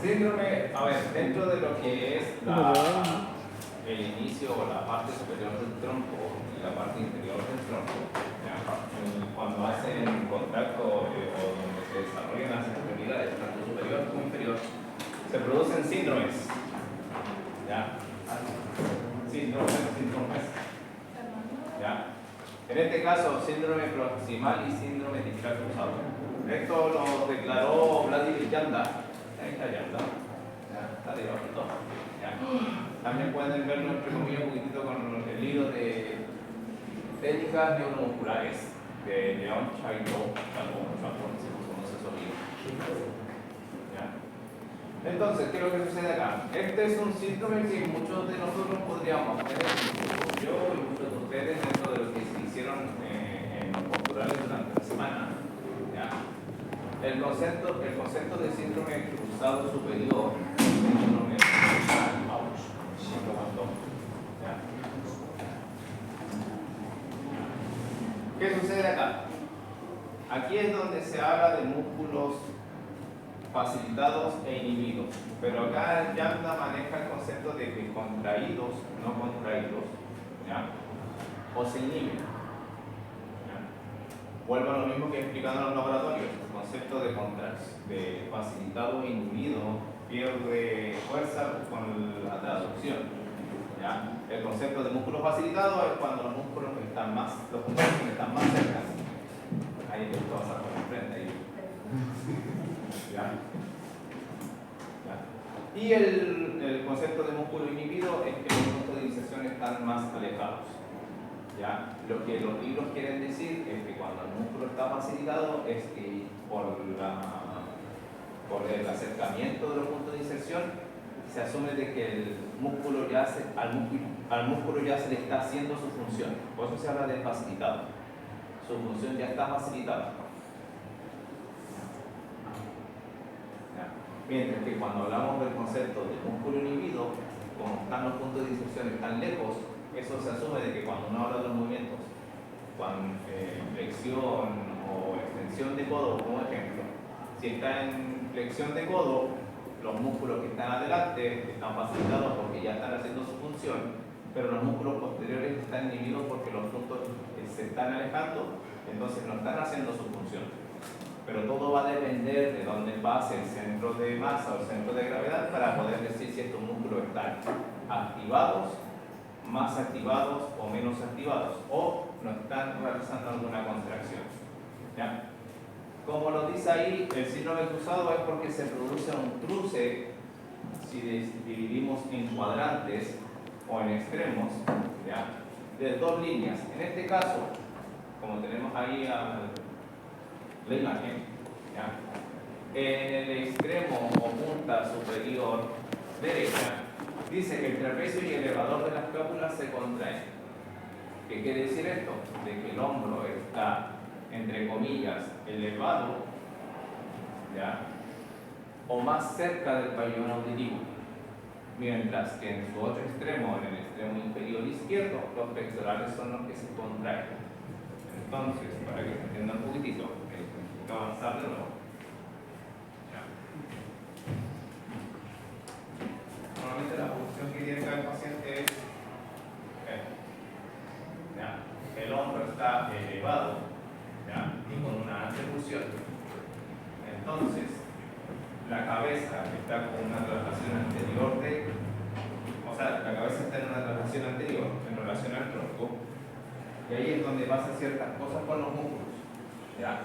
Síndrome, a ver, dentro de lo que es el inicio o la parte superior del tronco y la parte inferior del tronco, ¿ya? Cuando hacen contacto o donde se desarrollan las extremidades, tanto superior como inferior, se producen síndromes. ¿Ya? Síndromes. ¿Ya? En este caso, síndrome proximal y síndrome discal cruzado. Esto lo declaró Vladimir Janda. Ahí está Janda. Ya, está debajo. ¿Ya? También pueden verlo entre comillas un poquitito con el libro de técnicas neuromusculares de Leon Chaito, si no conoce esos libros. ¿Ya? Entonces, ¿qué es lo que sucede acá? Este es un síndrome que muchos de nosotros podríamos tener, yo y muchos de ustedes, dentro de lo que se hicieron en los posturales durante la semana. ¿Ya? El concepto de síndrome cruzado superior, síndrome ¿ya? ¿Qué sucede acá? Aquí es donde se habla de músculos facilitados e inhibidos, pero acá Janda maneja el concepto de que contraídos, no contraídos, ¿ya? O se inhiben. Vuelvo a lo mismo que explicando en los laboratorios, el concepto de facilitado e inhibido pierde fuerza con la traducción. ¿Ya? El concepto de músculo facilitado es cuando los músculos están más cerca. Ahí te vas a poner frente ahí. ¿Ya? ¿Ya? Y el concepto de músculo inhibido es que los puntos de inserción están más alejados. ¿Ya? Lo que los libros quieren decir es que cuando el músculo está facilitado es que por el acercamiento de los puntos de inserción se asume de que al músculo ya se le está haciendo su función. Por eso se habla de facilitado. Su función ya está facilitada. ¿Ya? Mientras que cuando hablamos del concepto de músculo inhibido, como están los puntos de inserción tan lejos, eso se asume de que cuando uno habla de los movimientos, con flexión o extensión de codo, como ejemplo, si está en flexión de codo, los músculos que están adelante están facilitados porque ya están haciendo su función, pero los músculos posteriores están inhibidos porque los puntos se están alejando, entonces no están haciendo su función. Pero todo va a depender de dónde pase el centro de masa o el centro de gravedad para poder decir si estos músculos están activados, más activados o menos activados, o no están realizando alguna contracción. ¿Ya? Como lo dice ahí, el síndrome cruzado es porque se produce un cruce, si dividimos en cuadrantes o en extremos, ¿ya? De dos líneas. En este caso, como tenemos ahí la imagen, ¿ya? En el extremo o punta superior derecha, dice que el trapecio y el elevador de la escápula se contraen. ¿Qué quiere decir esto? De que el hombro está, entre comillas, elevado, ¿ya? O más cerca del pabellón auditivo, mientras que en su otro extremo, en el extremo inferior izquierdo, los pectorales son los que se contraen. Entonces, para que se entienda un poquitito, necesito avanzar de nuevo. ¿Ya? Normalmente la posición que tiene cada paciente es ¿ya? El hombro está elevado, ¿ya? Y con una antebución. Entonces, la cabeza está con una traslación anterior la cabeza está en una traslación anterior en relación al tronco, y ahí es donde pasan ciertas cosas con los músculos. ¿Ya?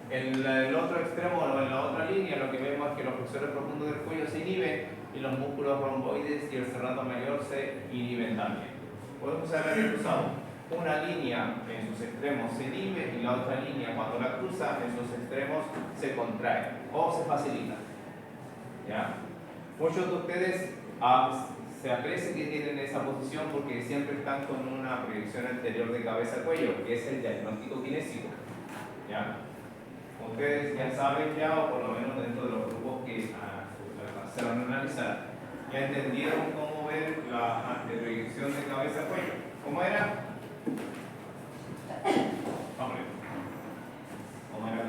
En el otro extremo o en la otra línea lo que vemos es que los flexores profundos del cuello se inhiben y los músculos romboides y el serrato mayor se inhiben también. Podemos haber cruzado. Una línea en sus extremos se inhibe y la otra línea cuando la cruza en sus extremos se contrae o se facilita. ¿Ya? Muchos de ustedes se aprecia que tienen esa posición porque siempre están con una proyección anterior de cabeza al cuello, que es el diagnóstico kinésico. ¿Ya? Ustedes ya saben o por lo menos dentro de los grupos que alcanzaron a analizar, ya entendieron cómo ver la anteproyección de cabeza al cuello. ¿Cómo era? ¿Cómo era?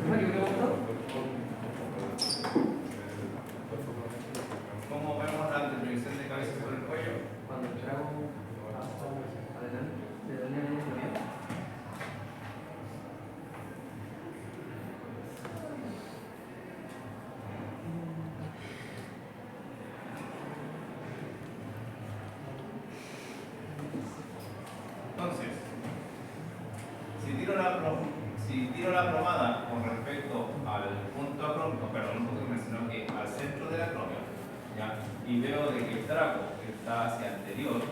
¿Qué preguntó? ¿Cómo vemos la distribución de cabeza sobre el cuello? Cuando el trago pasa adelante de la línea de la Entonces, si tiro la plomada con respecto al punto acrómico, perdón, no punto sino que al centro del acrómio, ¿ya? Y veo de que el trago está hacia anterior,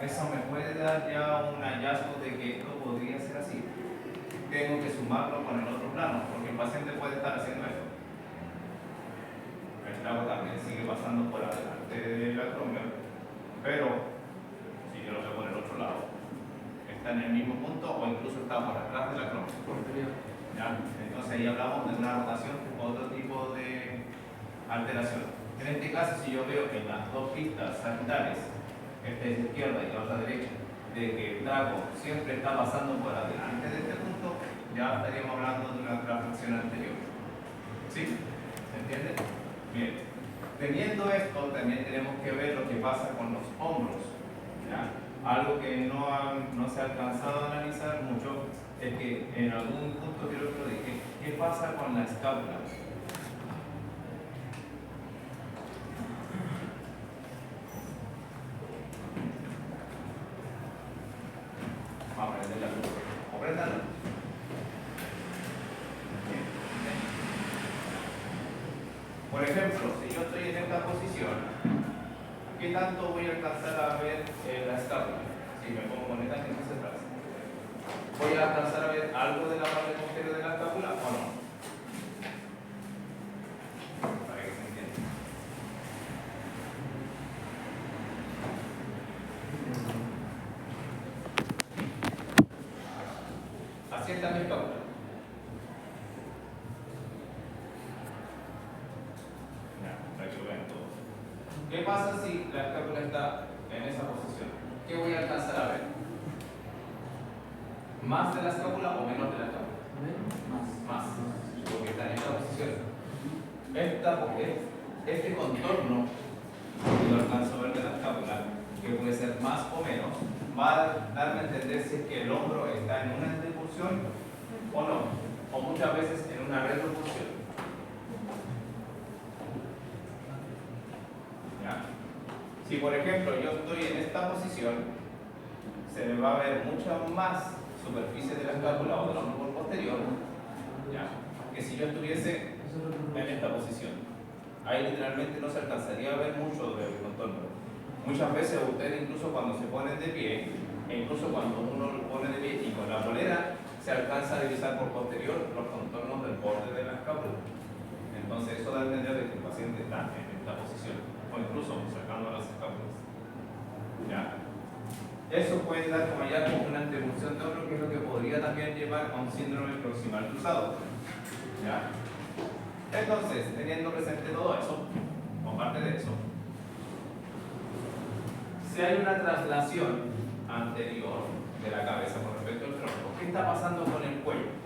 eso me puede dar ya un hallazgo de que esto podría ser así. Tengo que sumarlo con el otro plano, porque el paciente puede estar haciendo esto. El trago también sigue pasando por adelante del acrómio, pero si yo lo veo por el otro lado, está en el mismo punto o incluso está por atrás del acrómio. ¿Ya? Entonces ahí hablamos de una rotación, otro tipo de alteración. En este caso, si yo veo que en las dos pistas sagittales, esta es izquierda y la otra derecha, de que el trago siempre está pasando por adelante de este punto, ya estaríamos hablando de una transacción anterior. ¿Sí? ¿Se entiende? Bien. Teniendo esto, también tenemos que ver lo que pasa con los hombros. ¿Ya? Algo que no se ha alcanzado a analizar mucho es que en algún punto creo que lo dije, ¿qué pasa con la escápula? Vamos a prender la luz. ¿O préndala? Por ejemplo, si yo estoy en esta posición, ¿qué tanto voy a alcanzar a ver la escápula? Si me pongo con esta gente hacia atrás. ¿Voy a alcanzar a ver algo de la parte posterior de la escápula o no? Para que se entienda. Así está mi escápula. ¿Qué pasa si la escápula está en esa posición? ¿Qué voy a alcanzar a ver? ¿Más de la escápula o menos de la escápula? Más, porque está en esta posición. Este contorno, si lo alcanzo a ver de la escápula, que puede ser más o menos, va a darme a entender si es que el hombro está en una repulsión o no, o muchas veces en una retropulsión. Si por ejemplo yo estoy en esta posición, se me va a ver mucha más superficie de la escápula o del hombro posterior, ¿ya? Que si yo estuviese en esta posición. Ahí literalmente no se alcanzaría a ver mucho del contorno. Muchas veces ustedes incluso cuando se ponen de pie, e incluso cuando uno lo pone de pie y con la polera, se alcanza a divisar por posterior los contornos del borde de la escápula. Entonces eso da a entender de que el paciente está en esta posición, o incluso sacando las escápulas. ¿Ya? Eso puede dar como ya como una antepunción de hombro, que es lo que podría también llevar a un síndrome proximal cruzado. ¿Ya? Entonces, teniendo presente todo eso, o parte de eso, si hay una traslación anterior de la cabeza con respecto al tronco, ¿qué está pasando con el cuello?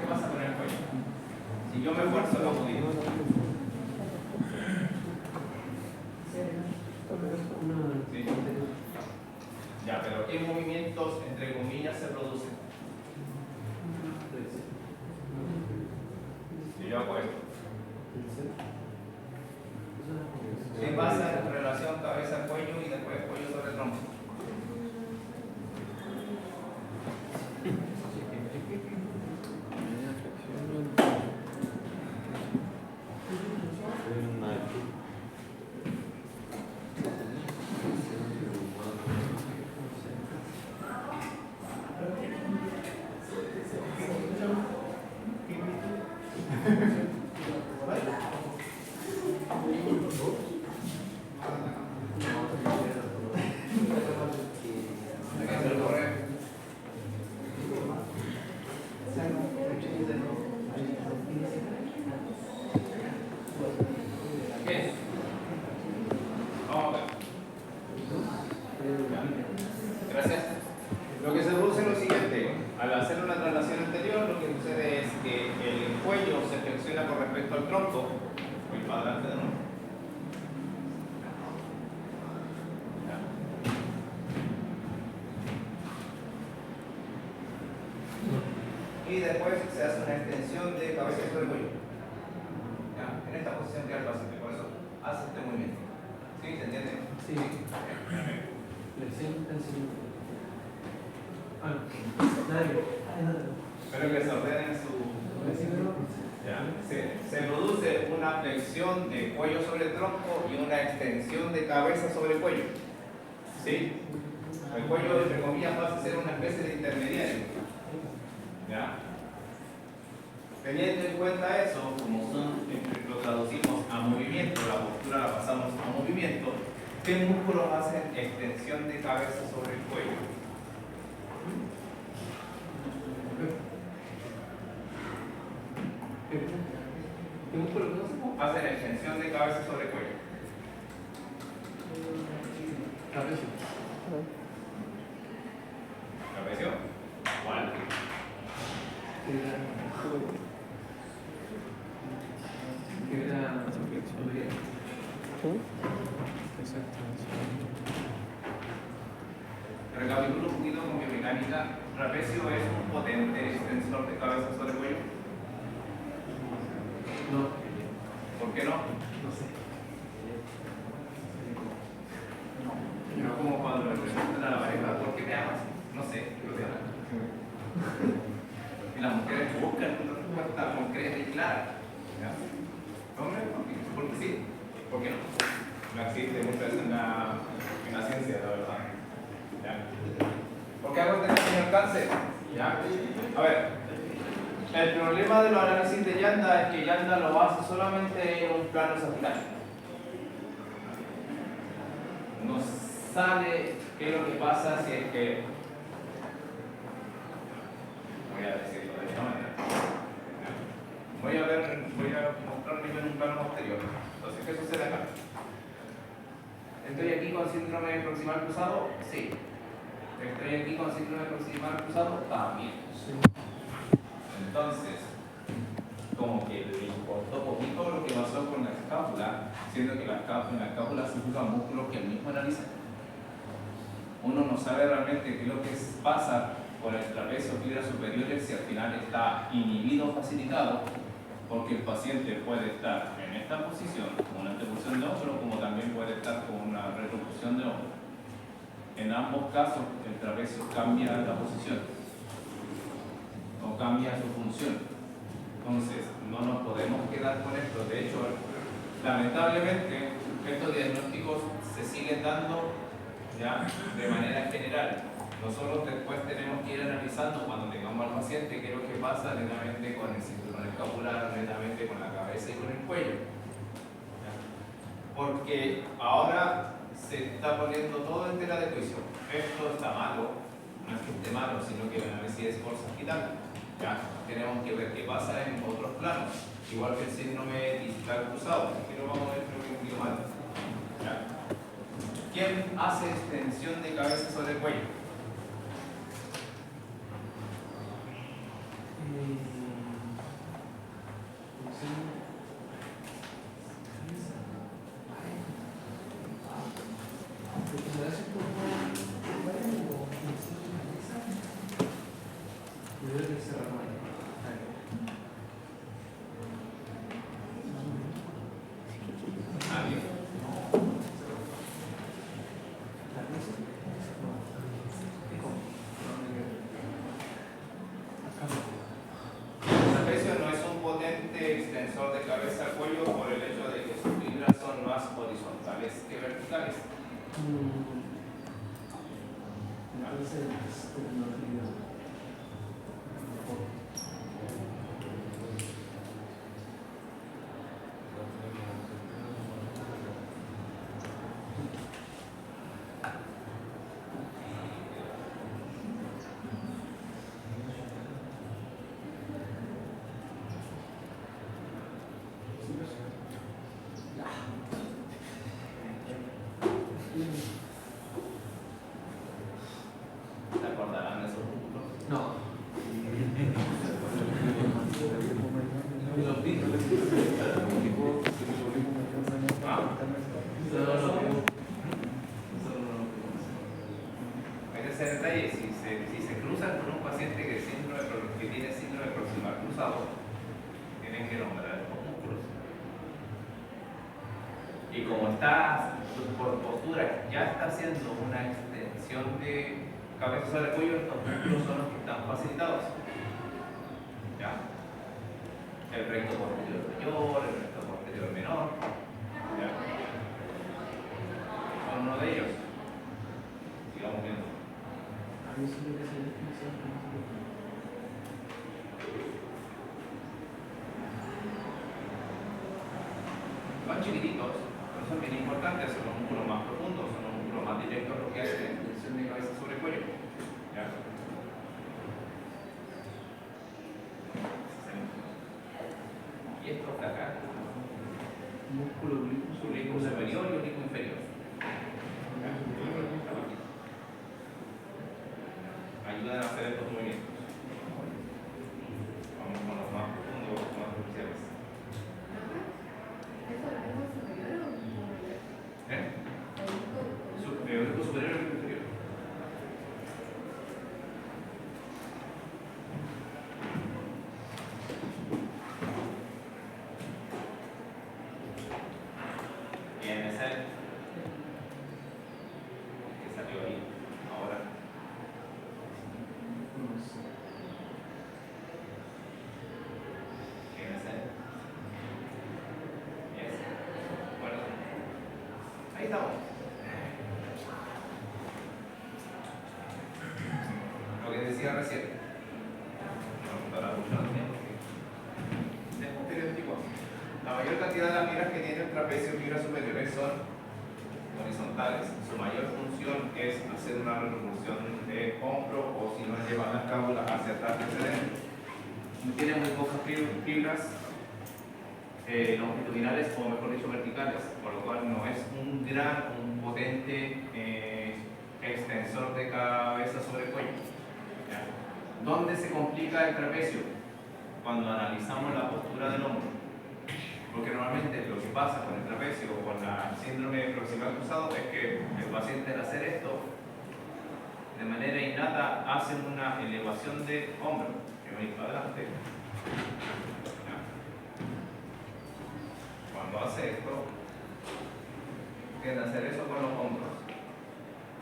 ¿Qué pasa con el cuello? Si yo me esfuerzo, no puedo. ¿Sí? Ya, pero ¿qué movimientos, entre comillas, se producen? Si yo hago esto. ¿Qué pasa en relación cabeza-cuello y después cuello sobre tronco? funciona con respecto al tronco. Voy para adelante de nuevo. Y después se hace una extensión de cabeza sobre el cuello. ¿Ya? En esta posición queda el paciente, por eso hace este movimiento. ¿Sí? ¿Se entiende? Sí. Flexión, tensión. Ah, dale. Espero que se ordenen su... Ya. Se produce una flexión de cuello sobre el tronco y una extensión de cabeza sobre el cuello. ¿Sí? El cuello, entre comillas, pasa a ser una especie de intermediario. ¿Ya? Teniendo en cuenta eso, como lo traducimos a movimiento, la postura la pasamos a movimiento, ¿qué músculos hacen extensión de cabeza sobre el cuello? ¿Qué músculo que no se puede? Hacen extensión de cabeza sobre el cuello. Trapecio. ¿Trapecio? ¿Cuál? Recapitulo un poquito con biomecánica. ¿Trapecio es un potente extensor de cabeza sobre el cuello? No. ¿Por qué no? No sé. No como cuando le preguntan a la pareja, ¿por qué me amas? No sé. Y las mujeres buscan una respuesta concreta y clara. ¿Ya? Hombre, porque sí. ¿Por qué no? No existe mucho eso en la ciencia, la verdad. ¿Ya? ¿Por qué hago este pequeño alcance? ¿Ya? A ver, el problema de los análisis de Yanda es que Yanda lo hace solamente en un plano sagital. No sale qué es lo que pasa si es que... Voy a decirlo de esta manera. Voy a mostrarlo en un plano posterior. Entonces, ¿qué sucede acá? ¿Estoy aquí con síndrome proximal cruzado? Sí. ¿Estoy aquí con síndrome proximal cruzado? También. Sí. Entonces, como que le importó poquito lo que pasó con la escápula, siendo que en la escápula se juzgan músculos que él mismo analiza. Uno no sabe realmente qué es lo que pasa con el trapecio fibras superiores si al final está inhibido o facilitado, porque el paciente puede estar en esta posición, con una anteposición de hombro, como también puede estar con una retroposición de hombro. En ambos casos, el trapecio cambia la posición o cambia su función. Entonces, no nos podemos quedar con esto. De hecho, lamentablemente, estos diagnósticos se siguen dando ya de manera general. Nosotros después tenemos que ir analizando cuando tengamos al paciente qué es lo que pasa netamente con el cinturón escapular, netamente con la cabeza y con el cuello. ¿Ya? Porque ahora se está poniendo todo en tela de juicio. Esto está malo, no es que esté malo, sino que a ver si es por sagital. Ya tenemos que ver qué pasa en otros planos, igual que el síndrome discal cruzado. Aquí lo vamos a ver, creo que un poquito mal. ¿Ya? ¿Quién hace extensión de cabeza sobre el cuello? Extensor de cabeza al cuello por el hecho de que sus fibras son más horizontales que verticales. ¿Se acordarán de esos músculos? Hay que hacer detalle, si se cruzan con un paciente que tiene síndrome proximal cruzado, tienen que nombrar los músculos. Y como está por postura, ya está haciendo una extensión de cabeza sobre el cuello, estos músculos son los que están facilitados. ¿Ya? El recto posterior mayor, el recto posterior menor. ¿Ya? Son uno de ellos. Sigamos viendo. Son chiquititos, pero son bien importantes, son los músculos más profundos, son los músculos más directos, lo que hace la extensión de cabeza sobre el cuello. ¿Ya? Y estos de acá, Músculo oblicuo superior y oblicuo inferior. Ayudan a hacer estos movimientos. Vamos con los más profundos, los más cruciales. Oblicuo superior y oblicuo inferior. Bien, ese que salió ahí. Ahora. ¿Quién es él? Yes. Bueno, ahí estamos. Lo que decía recién. No, para mucho no tenemos que. Es un estereotipo. La mayor cantidad de las fibras que tiene el trapecio, fibras superiores, son horizontales. Su mayor función es hacer una revolución de hombro o si no llevar las cábulas hacia atrás y hacia adentro. Tiene muy pocas fibras longitudinales o mejor dicho verticales, por lo cual no es un potente extensor de cabeza sobre el cuello. ¿Ya? ¿Dónde se complica el trapecio? Cuando analizamos la postura del hombro. Porque normalmente lo que pasa con el trapecio o con la síndrome proximal cruzado es que el paciente al hacer esto de manera innata hace una elevación de hombro que va a ir para adelante. ¿Ya? Cuando hace esto tiende a hacer eso con los hombros.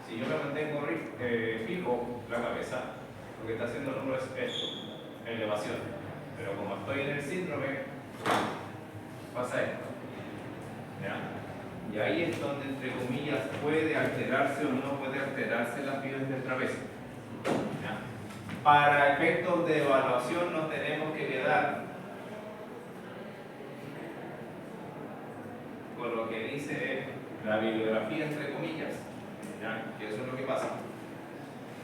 Si yo me mantengo fijo la cabeza, lo que está haciendo el hombro es esto, elevación. Pero como estoy en el síndrome, pasa esto. ¿Ya? Y ahí es donde, entre comillas, puede alterarse o no puede alterarse las fibras del trapecio. ¿Ya? Para efectos de evaluación nos tenemos que quedar con lo que dice la bibliografía, entre comillas. ¿Ya? Que eso es lo que pasa.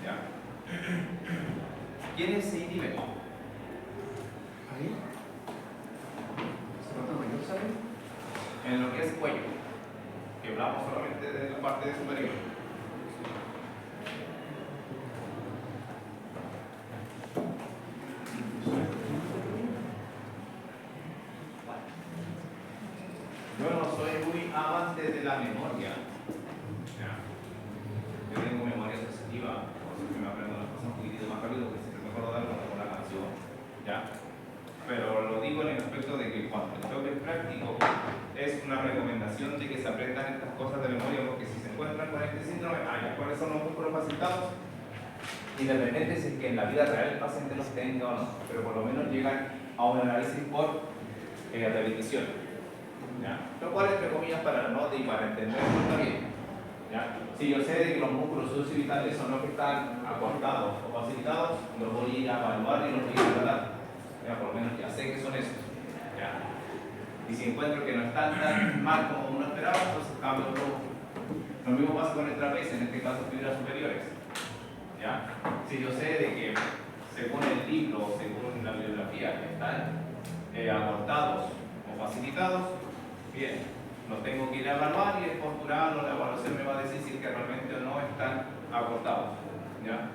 ¿Ya? ¿Quiénes se inhiben? Ahí. En lo que es cuello, que hablamos solamente de la parte superior. Yo no soy muy amante de la memoria. ¿Ya? Yo tengo memoria sensitiva, por eso que me aprendo las cosas un poquitito más rápido, porque siempre me acuerdo de algo con la canción. ¿Ya? Pero lo digo en el aspecto de que cuando el toque es práctico, es una recomendación de que se aprendan estas cosas de memoria, porque si se encuentran con este síndrome, ¿cuáles son los músculos facilitados? Independiente si es que en la vida real el paciente los tenga o no, pero por lo menos llegan a un análisis por repetición. ¿Ya? Lo cual, entre comillas, para la nota y para entenderlo está bien. ¿Ya? Si yo sé de que los músculos sucivitales son los que están acortados o facilitados, los voy a ir a evaluar y los voy a tratar. ¿Ya? Por lo menos ya sé que son esos. ¿Ya? Y si encuentro que no están tan mal como uno esperaba, entonces cambio otro músculo. Lo mismo pasa con el trapecio, en este caso fibras superiores. ¿Ya? Si yo sé de que según el libro o según la bibliografía están acortados o facilitados, bien, los tengo que ir a evaluar y el postural o la evaluación me va a decir si es que realmente o no están acortados. ¿Ya?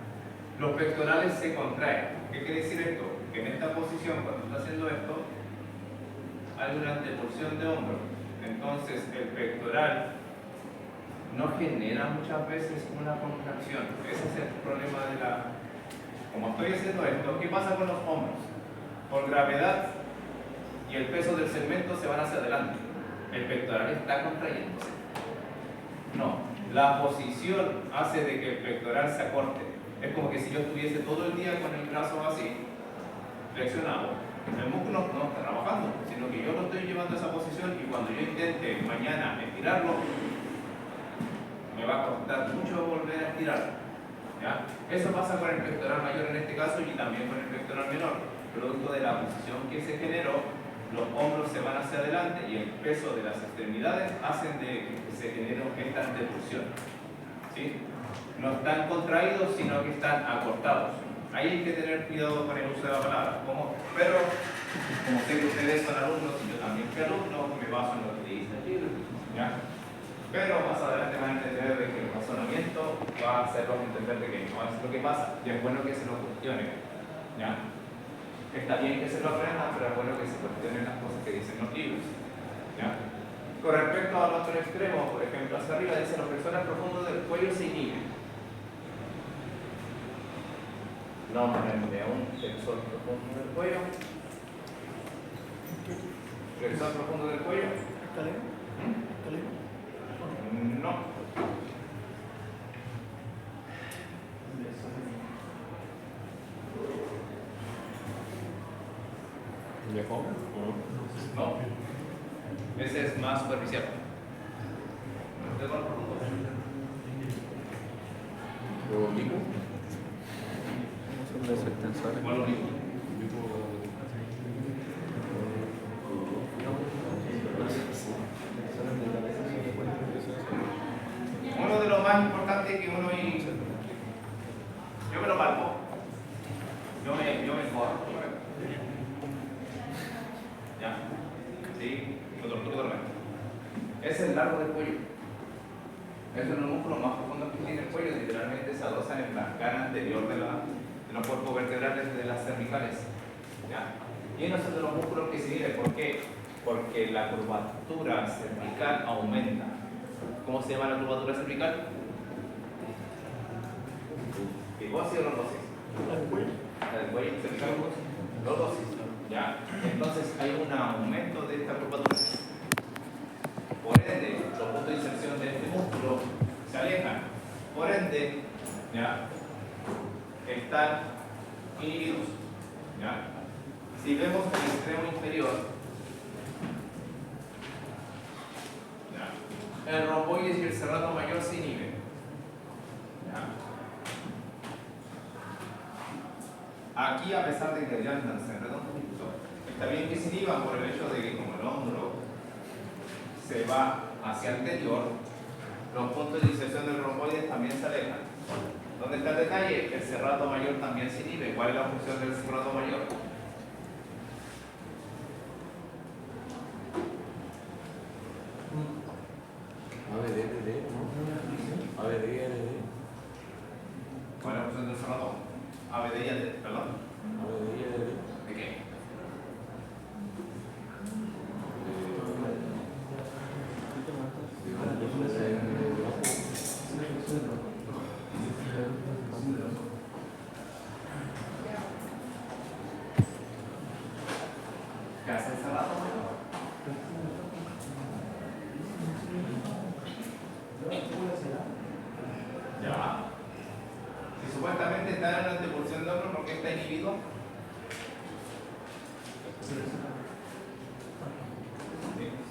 Los pectorales se contraen. ¿Qué quiere decir esto? Que en esta posición, cuando está haciendo esto, hay una antepulsión de hombro. Entonces el pectoral no genera muchas veces una contracción. Ese es el problema de la... Como estoy haciendo esto, ¿qué pasa con los hombros? Por gravedad y el peso del segmento se van hacia adelante. El pectoral está contrayéndose. No, la posición hace de que el pectoral se acorte. Es como que si yo estuviese todo el día con el brazo así, flexionado, el músculo no está trabajando, sino que yo lo estoy llevando a esa posición y cuando yo intente mañana estirarlo, me va a costar mucho volver a estirarlo. ¿Ya? Eso pasa con el pectoral mayor en este caso y también con el pectoral menor. Producto de la posición que se generó, los hombros se van hacia adelante y el peso de las extremidades hacen de que se genere esta antepulsión. ¿Sí? No están contraídos, sino que están acortados. Ahí hay que tener cuidado con el uso de la palabra. Pero, como sé que ustedes son alumnos y yo también fui alumno, me baso en lo que dice el libro. ¿Ya? Pero más adelante van a entender de que el razonamiento va a hacerlos entender de que no es lo que pasa. Y es bueno que se lo cuestionen. ¿Ya? Está bien que se lo aprendan, pero es bueno que se cuestionen las cosas que dicen los libros. ¿Ya? Con respecto al otro extremo, por ejemplo, hacia arriba dice los flexores profundos del cuello se inhiben. Nómenme un flexor profundo del cuello. Flexor profundo del cuello. No. No. Ese es más superficial. Uno de los más importantes que uno y yo me lo palpo. Yo me corro. ¿Ya? ¿Sí? Lo torturo totalmente. Es el largo del cuello. Es uno de los músculos más profundos que tiene el cuello. Literalmente se adosan en la cara anterior de los cuerpos vertebrales de las cervicales. ¿Ya? Y uno es de los músculos que se divide. ¿Por qué? Porque la curvatura cervical aumenta. ¿Cómo se llama la curvatura cervical? ¿Hiposis o lordosis? La del cuello cervical. Lordosis. ¿Ya? Entonces hay un aumento de esta curvatura. Por ende, los puntos de inserción de este músculo se alejan. Por ende, ¿ya? Están inhibidos. ¿Ya? Si vemos el extremo inferior, ¿ya? El romboides y el serrato mayor se inhiben. ¿Ya? Aquí, a pesar de que ya se enredan un poquito, está bien que se inhiban por el hecho de que como el hombro se va hacia el anterior, los puntos de inserción del romboides también se alejan. ¿Dónde está el detalle? El serrato mayor también se inhibe. ¿Cuál es la función del serrato mayor? ¿Cuál es la función del serrato? ABD y AD, perdón. ¿De qué? ¿Qué hace el serrato mayor? Ya. Si supuestamente está en una antepulsión de hombro, ¿por qué está inhibido?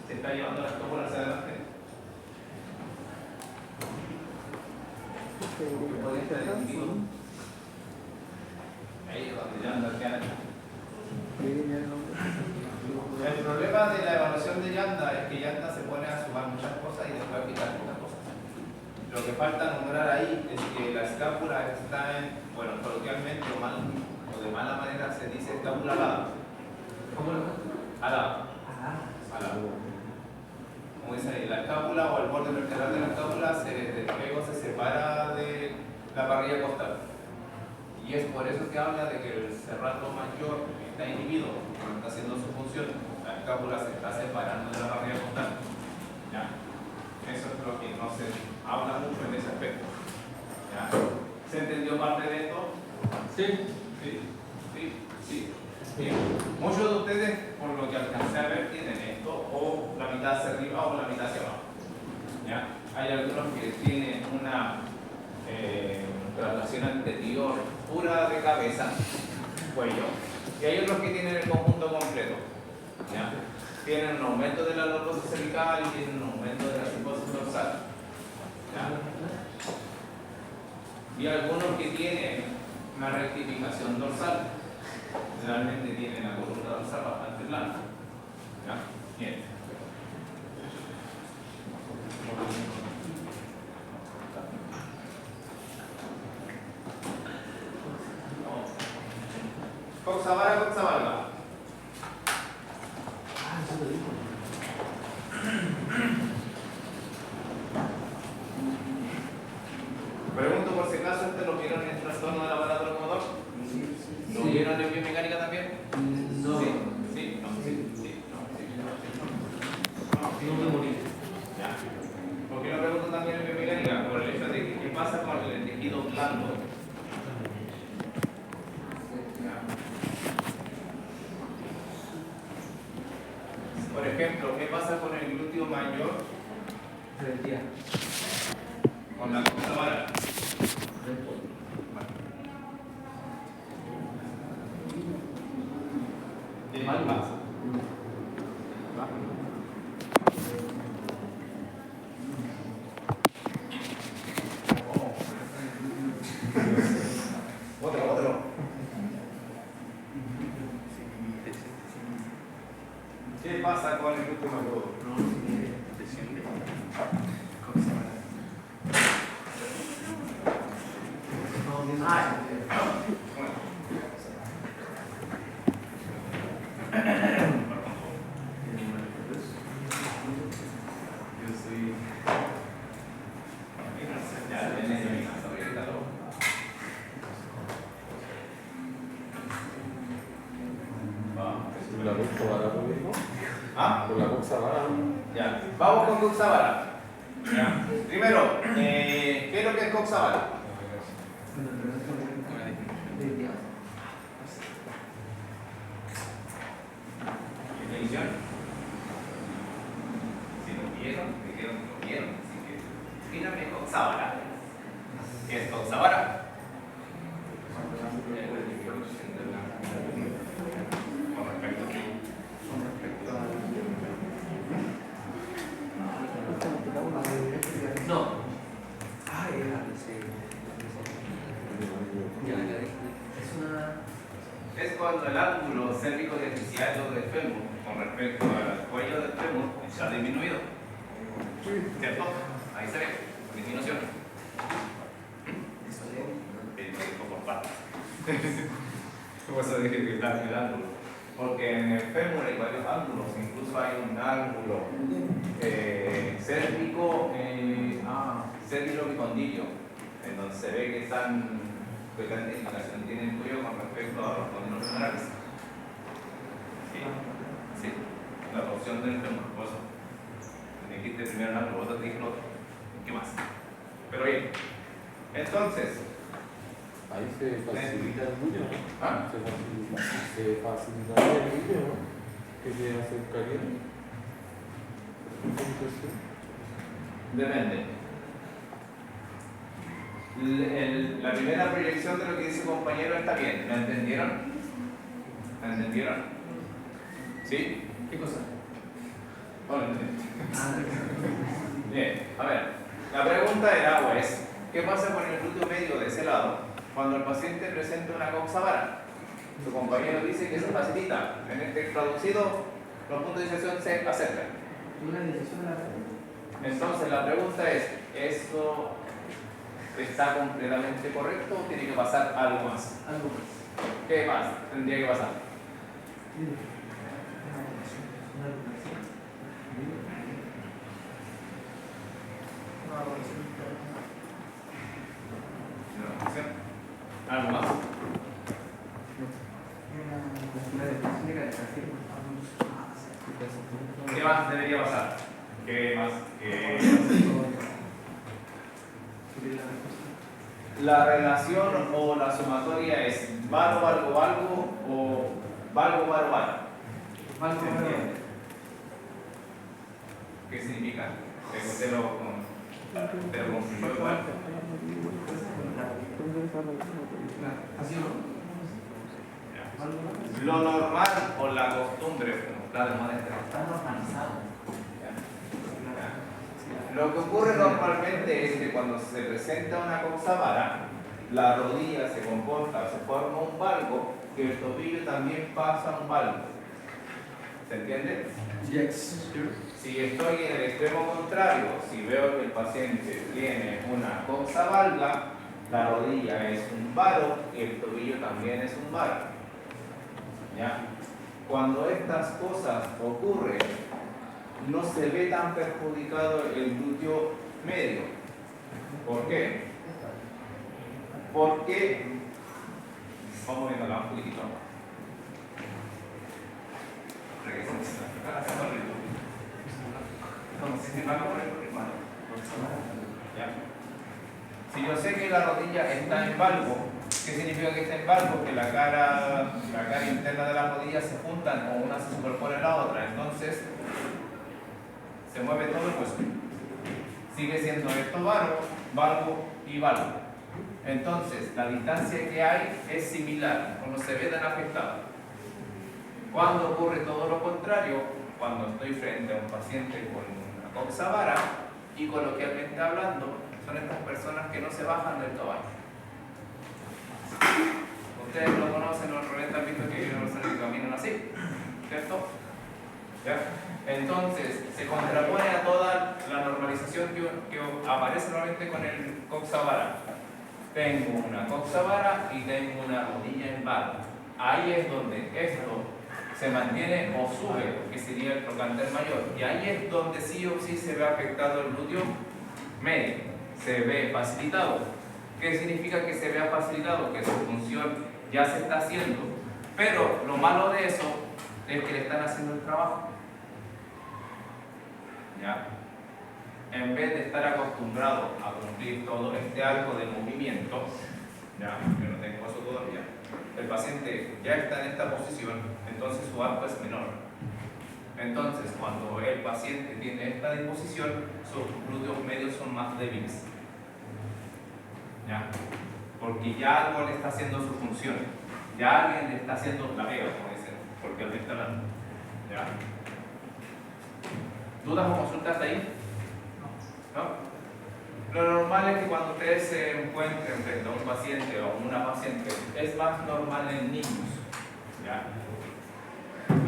Se está llevando la escápula hacia adelante. ¿Podría estar inhibido? Ahí es donde ya anda quedando. El problema de la evaluación de Yanda es que Yanda se pone a sumar muchas cosas y después a quitar muchas cosas. Lo que falta nombrar ahí es que la escápula está en, bueno, coloquialmente o de mala manera se dice escápula alada. ¿Cómo lo? Alada. Alada. Como dice ahí, la escápula o el borde vertebral de la escápula se separa de la parrilla costal. Y es por eso que habla de que el serrato mayor está inhibido, no está haciendo su función. La escápula se está separando de la barriga frontal. ¿Ya? Eso es lo que no se habla mucho en ese aspecto. ¿Ya? ¿Se entendió parte de esto? Sí. Sí. Bien. Muchos de ustedes, por lo que alcancé a ver, tienen esto, o la mitad hacia arriba o la mitad hacia abajo. ¿Ya? Hay algunos que tienen una traslación anterior pura de cabeza, cuello, y hay otros que tienen el conjunto completo. ¿Ya? Tienen un aumento de la lordosis cervical y tienen un aumento de la cifosis dorsal. ¿Ya? Y algunos que tienen una rectificación dorsal, generalmente tienen la columna dorsal bastante plana. ¿Ya? Bien. Coxavara, coxavalga. Eso lo dijo. Pregunto por si acaso, ¿lo vieron en el trastorno del aparato locomotor? ¿Lo vieron en biomecánica también? No. Sí. No me morí. Ya. ¿Por qué lo pregunto también en biomecánica? Por el hecho de que qué pasa con el tejido blando. Por ejemplo, ¿qué pasa con el glúteo mayor? Con la coxavara. ¿Qué pasa? Otro. ¿Qué pasa con el glúteo mayor? ¿La coxavara por mismo? ¿Ah? ¿Por la coxavara? Ya. Vamos con coxavara. Ya. Primero, ¿qué es lo que es coxavara? Definición. Si lo vieron, dijeron que lo vieron. Así que, mírame coxavara. ¿Qué es coxavara? Con respecto a No. es cuando el ángulo cérvico deficiario del fémur con respecto al cuello del fémur se ha disminuido. ¿Cierto? Ahí se ve, disminución. Por partes. Por eso dije que está el ángulo. Porque en el fémur hay varios ángulos, incluso hay un ángulo cérvico, cérvico-bicondilio, en donde se ve que están, que la identificación tiene el cuello con respecto a los condilos generales. Sí, la torsión del fémur, por eso. Me dijiste primero el ángulo, otro te dije el otro. ¿Qué más? Pero bien, entonces. Ahí se facilita el glúteo, ¿no? ¿Ah? Se facilitaría el glúteo, ¿no? Que se acercaría. Depende. La primera proyección de lo que dice el compañero está bien. ¿La entendieron? ¿La entendieron? ¿Sí? ¿Qué cosa? No lo entendí. Bien, a ver. La pregunta era o es, ¿qué pasa con el glúteo medio de ese lado cuando el paciente presenta una coxavara? Su compañero dice que se facilita. En este traducido, los puntos de inserción se acercan. Una decisión de la Entonces la pregunta es, ¿eso está completamente correcto o tiene que pasar algo más? algo más. ¿Qué más tendría que pasar? ¿Algo más? Una depresión de cadera. ¿Qué más debería pasar? ¿Qué más? La relación o la sumatoria es valgo, valgo, valgo o valgo, valgo, valgo. Valgo, ¿Se valgo. entiende? ¿Qué significa? Te lo construyó igual. Así no. Lo normal o la costumbre, la de modestia, está normalizado. Lo que ocurre normalmente es que cuando se presenta una coxavara, la rodilla se comporta, se forma un valgo, que el tobillo también pasa un valgo. ¿Se entiende? Yes. Si estoy en el extremo contrario, si veo que el paciente tiene una coxavalga, la rodilla es un varo y el tobillo también es un varo. ¿Ya? Cuando estas cosas ocurren, no se ve tan perjudicado el glúteo medio. ¿Por qué? Porque, vamos viendo acá un poquitito. Si yo sé que la rodilla está en valgo, ¿qué significa que está en valgo? Que la cara interna de la rodilla se juntan o una se superpone a la otra, entonces se mueve todo el hueso. Sigue siendo esto valgo y valgo. Entonces, la distancia que hay es similar, o no se ve tan afectado. Cuando ocurre todo lo contrario, cuando estoy frente a un paciente con una coxavara y coloquialmente hablando, son estas personas que no se bajan del caballo. Ustedes lo conocen, normalmente han visto que hay una persona que caminan así, ¿cierto? ¿Ya? Entonces, se contrapone a toda la normalización que aparece normalmente con el coxavara. Tengo una coxavara y tengo una rodilla en valgo. Ahí es donde esto se mantiene o sube, que sería el trocánter mayor. Y ahí es donde sí o sí se ve afectado el glúteo medio. Se ve facilitado. ¿Qué significa que se vea facilitado? Que su función ya se está haciendo. Pero lo malo de eso es que le están haciendo el trabajo. ¿Ya? En vez de estar acostumbrado a cumplir todo este arco de movimiento, ya, yo no tengo eso todavía, el paciente ya está en esta posición, entonces su arco es menor. Entonces, cuando el paciente tiene esta disposición, sus glúteos medios son más débiles. ¿Ya? Porque ya algo le está haciendo su función, ya alguien le está haciendo la pega, como dicen, porque él está hablando. ¿Ya? ¿Dudas o consultas ahí? ¿No? Lo normal es que cuando ustedes se encuentren frente a un paciente o una paciente, es más normal en niños. ¿Ya?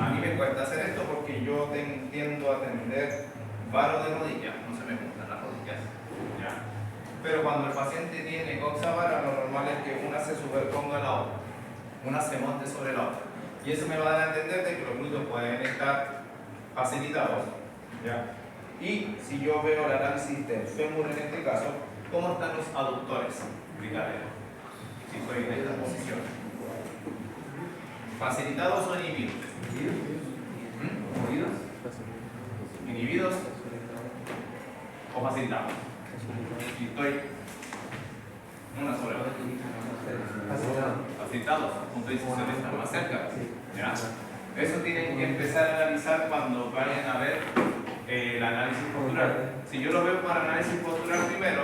A mí me cuesta hacer esto porque yo tiendo a atender varo de rodilla, no se me juntan las rodillas. ¿Ya? Pero cuando el paciente tiene coxavara, lo normal es que una se superponga a la otra, una se monte sobre la otra. Y eso me va a dar a entender de que los glúteos pueden estar facilitados. ¿Ya? Y si yo veo el análisis del fémur en este caso, ¿cómo están los aductores? Explicaré. Si estoy en esta posición. ¿Facilitados o inhibidos? ¿Inhibidos? ¿Inhibidos o facilitados? Si estoy una sola. Facilitados, punto de decisión está más cerca. ¿Ya? Eso tienen que empezar a analizar cuando vayan a ver el análisis postural. Si yo lo veo para análisis postural primero,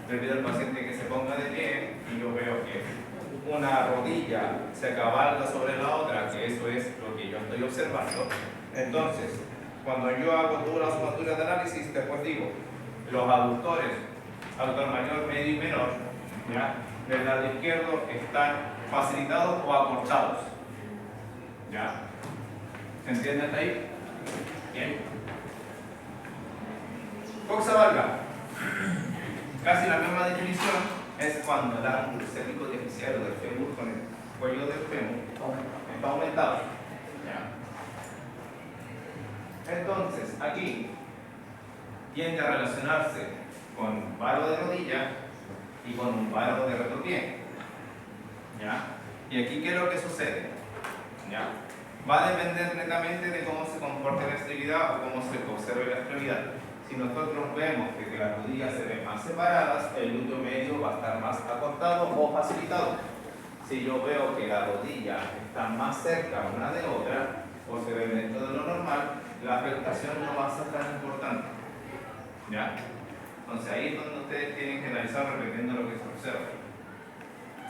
le pido al paciente que se ponga de pie y yo veo que una rodilla se cabalga sobre la otra, que eso es lo que yo estoy observando. Entonces, cuando yo hago toda la sumatura de análisis, después digo, los aductores, aductor mayor, medio y menor, ¿ya? Del lado izquierdo están facilitados o acortados. ¿Ya? ¿Se entiende hasta ahí? Bien. Coxavalga. Casi la misma definición es cuando el ángulo célico deficiario del fémur con el cuello del fémur está aumentado. ¿Ya? Entonces, aquí tiende a relacionarse con varo de rodilla y con un varo de retropié. ¿Ya? Y aquí, ¿qué es lo que sucede? ¿Ya? va a depender netamente de cómo se comporte la extremidad o cómo se observe la extremidad. Si nosotros vemos que las rodillas se ven más separadas, el glúteo medio va a estar más acortado o facilitado. Si yo veo que la rodilla está más cerca una de otra, o se ve dentro de lo normal, la afectación no va a ser tan importante. ¿Ya? Entonces ahí es donde ustedes tienen que analizar repitiendo lo que se observa.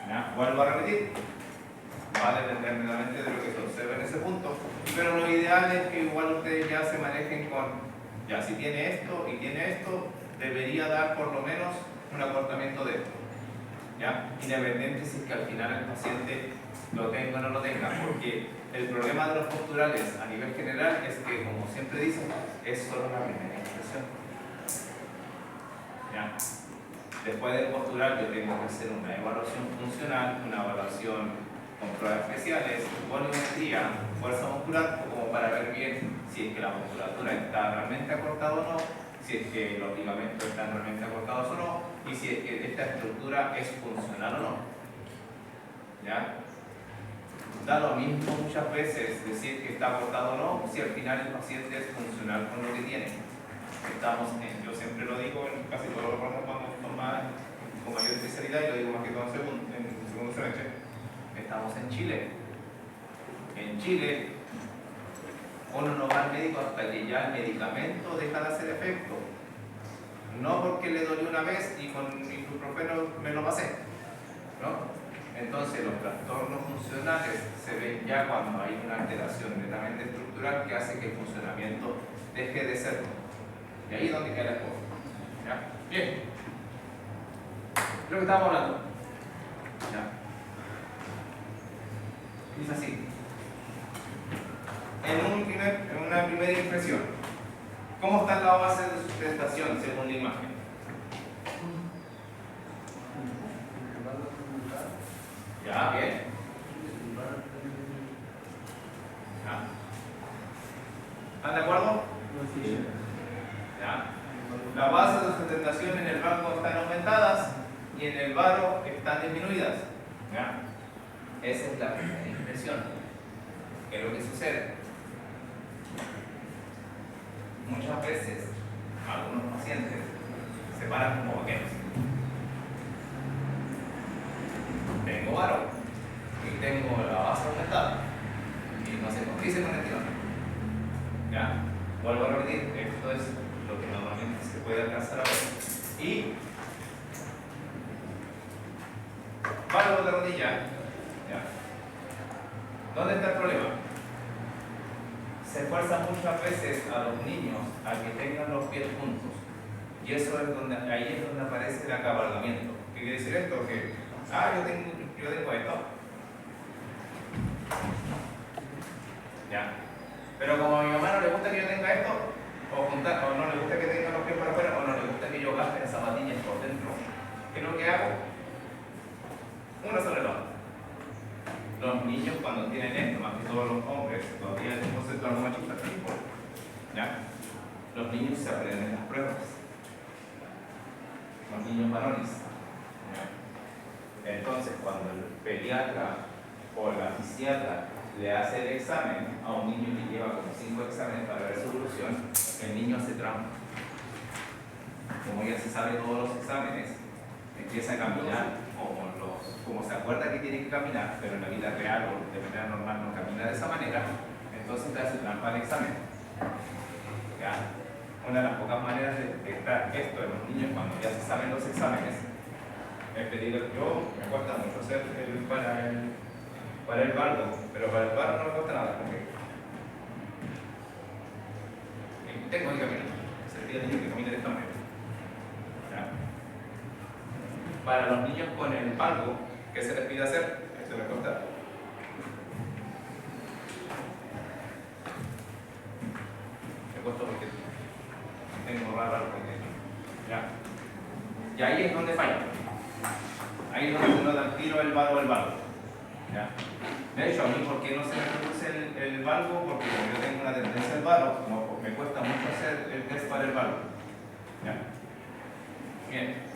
¿Ya? Vuelvo a repetir. Va a depender netamente de lo que se observa en ese punto. Pero lo ideal es que igual ustedes ya se manejen con, ya si tiene esto y tiene esto, debería dar por lo menos un acortamiento de esto. ¿Ya? Independiente si es que al final el paciente lo tenga o no lo tenga, porque el problema de los posturales a nivel general es que, como siempre dicen, es solo la primera impresión. ¿Ya? Después del postural yo tengo que hacer una evaluación funcional, una evaluación con pruebas especiales, volumetría, fuerza muscular, como para ver bien si es que la musculatura está realmente acortada o no, si es que los ligamentos están realmente acortados o no, y si es que esta estructura es funcional o no. ¿Ya? Da lo mismo muchas veces decir que está acortado o no, si al final el paciente es funcional con lo que tiene. Yo siempre lo digo en casi todos los ramos cuando toma con mayor especialidad, y lo digo más que todo en segundo semestre. Estamos en Chile. En Chile, uno no va al médico hasta que ya el medicamento deja de hacer efecto. No porque le dolió una vez y con ibuprofeno me lo pasé, ¿no? Entonces los trastornos funcionales se ven ya cuando hay una alteración netamente estructural que hace que el funcionamiento deje de ser. Y ahí es donde queda la cosa. ¿Ya? Bien. Lo que estábamos hablando. ¿Ya? Dice así. En una primera impresión, ¿cómo está la base de sustentación según la imagen? Ya, bien. Ya. ¿Están de acuerdo? Ya. Las bases de sustentación en el banco están aumentadas y en el varo están disminuidas. ¿Ya? Esa es la primera impresión. ¿Qué es lo que sucede? Muchas veces algunos pacientes se paran como vaqueros. Tengo varo y tengo la base aumentada y no se condice con el tirón. ¿Ya? Vuelvo a repetir, esto es lo que normalmente se puede alcanzar a ver. Y varo de rodilla. ¿Ya? ¿Dónde está el problema? Se esfuerza muchas veces a los niños a que tengan los pies juntos. Y eso es donde, ahí es donde aparece el acabalgamiento. ¿Qué quiere decir esto? Que, yo tengo esto. Ya. Pero como a mi mamá no le gusta que yo tenga esto, o no le gusta que tenga los pies para afuera, o no le gusta que yo gaste las zapatillas por dentro, ¿qué es lo que hago? Una sobre la otra. Los niños cuando tienen esto, más que todos los hombres, todavía es un concepto algo machista, ¿ya? Los niños se aprenden las pruebas. Los niños varones. ¿Ya? Entonces, cuando el pediatra o la fisiatra le hace el examen a un niño que lleva como 5 exámenes para ver su evolución, el niño hace trampa. Como ya se sabe todos los exámenes, empieza a caminar como se acuerda que tiene que caminar, pero en la vida real o de manera normal no camina de esa manera, entonces te hace trampa al examen. ¿Ya? Una de las pocas maneras de detectar esto en los niños cuando ya se saben los exámenes es pedir, yo me cuesta mucho hacer para el valgo, pero para el valgo no me cuesta nada, porque tengo que caminar, se pide al niño que camine de esta manera. ¿Ya? Para los niños con el valgo, ¿qué se les pide hacer? Esto me cuesta. Me cuesta porque tengo raro porque ya. Y ahí es donde falla. Ahí es donde se nota el tiro, el valgo, el valgo. ¿Ya? De hecho, a mí, ¿por qué no se me produce el valgo? Porque como yo tengo una tendencia al valgo, me cuesta mucho hacer el test para el valgo. ¿Ya? Bien.